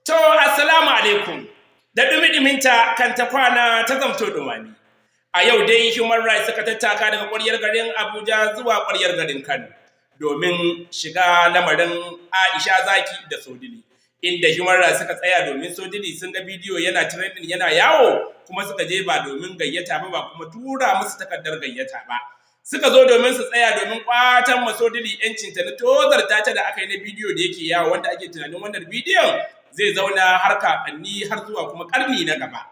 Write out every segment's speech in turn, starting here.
To, assalamu alaikum. Da dumi-duminta kan ta kwana ta zamto dumami. A yau dai Human Rights suka tattaka daga ƙwaryar garin Abuja zuwa ƙwaryar garin Kano domin shiga lamarin Aiysha Zaki da Sodili. Inda Human Rights suka tsaya domin Sodili sun ga bidiyo yana trending yana yawo kuma suka je ba domin gayyata ba kuma tura musu takardar gayyata ba. Suka zo domin su tsaya domin kwatan Sodili ‘yancinta na tozarta ta da aka yi na bidiyo da yake yawo wanda ake tunanin wannan bidiyon zai zauna har kakanni har zuwa kuma karni na gaba.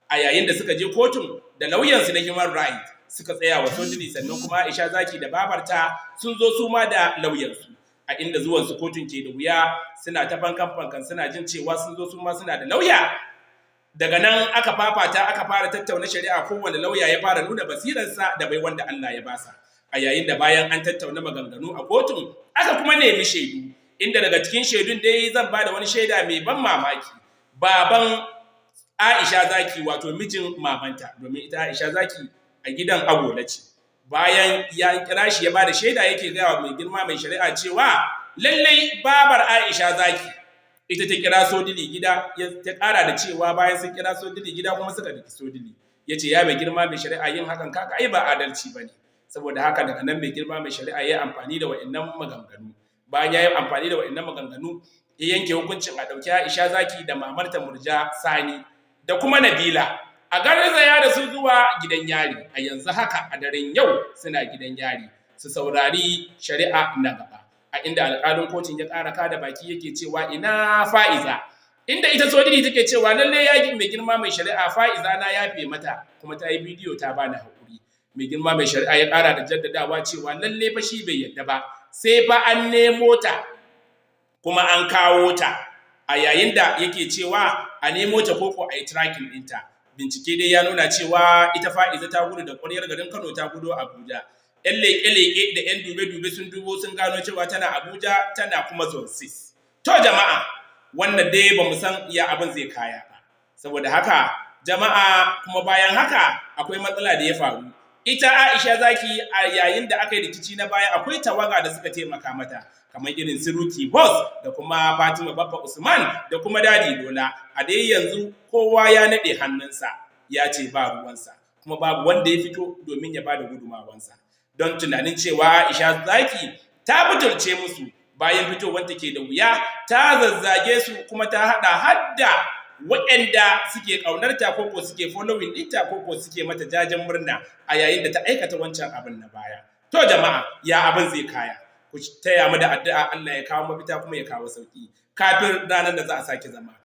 A yayin da suka je kotun da lauyansu na Human Rights suka tsaya wa Sodili sannan kuma Aiysha Zaki da babarta sun zo su ma da lauyansu. A inda zuwansu kotun ke da wuya suna ta fankan suna jin cewa sun zo su ma suna da lauya. Daga nan aka fafata aka fara tattauna shari'a kowane lauya ya fara nuna basirarsa da bai wanda Allah ya basa. A yayin da bayan an tattauna maganganu a kotun aka kuma nemi shaidu. Inda daga cikin shaidun dai zan ba da wani shaida mai ban mamaki. Baban Aiysha Zaki wato mijin mamanta domin ita Aiysha Zaki a gidan agola ce. Bayan ya kira shi ya ba da shaida yake gaya wa mai girma mai shari'a cewa lallai babar Aiysha Zaki ita ta kira Sodili gida ta ƙara da cewa bayan sun kira Sodili gida kuma suka daki Sodili. Ya ce ya mai girma mai shari'a yin hakan kaka ai ba adalci ba ne. Saboda haka daga nan mai girma mai shari'a ya yi amfani da wa'innan maganganu. Bayan ya yi amfani da wa'innan maganganu ya yanke hukuncin a ɗauki Aiysha Zaki da mamarta Murja Sani da kuma Nabila a garzaya da su zuwa gidan yari. A yanzu haka a daren yau suna gidan yari su saurari shari'a na gaba. A inda alƙalin kotun ya ƙara kada baki yake cewa ina Fa'iza, inda ita Sodili take cewa lallai yakin mai girma mai shari'a Fa'iza na yafe mata kuma ta yi bidiyo ta bani haƙuri. Mai girma mai shari'a ya ƙara da jaddadawa cewa lallai fa shi bai yadda ba sai fa an nemo ta kuma an kawo ta. A yayin da yake cewa a nemo ta koko a yi tracking ɗinta. Bincike dai ya nuna cewa ita Fa'iza ta gudu da ƙwaryar garin Kano ta gudu Abuja. ‘Yan leƙe-leƙe da ‘yan dube-dube sun dubo sun gano cewa tana Abuja tana kuma Zone 6. To jama'a, wannan dai ba mu san iya abin zai kaya ba. Saboda haka jama'a kuma bayan haka akwai matsala da ya faru. Ita Aiysha Zaki a yayin da aka yi rikici na baya akwai tawaga da suka taimaka mata kamar irin su Ruki Boss da kuma Fatima Baffa Usman da kuma Dadi Lola. A dai yanzu kowa ya naɗe hannunsa ya ce ba ruwansa kuma babu wanda ya fito domin ya bada gudumawansa. Don tunanin cewa Aiysha Zaki ta butulce musu bayan fitowar take da wuya ta zazzage su kuma ta haɗa hadda waɗanda suke ƙaunarta koko suke following ɗinta koko suke mata jajen murna a yayin da ta aikata wancan abin na baya. To jama'a ya abin zai kaya. Ku taya mu da addu'a Allah ya kawo mafita kuma ya kawo sauki kafin ranar da za a sake zama.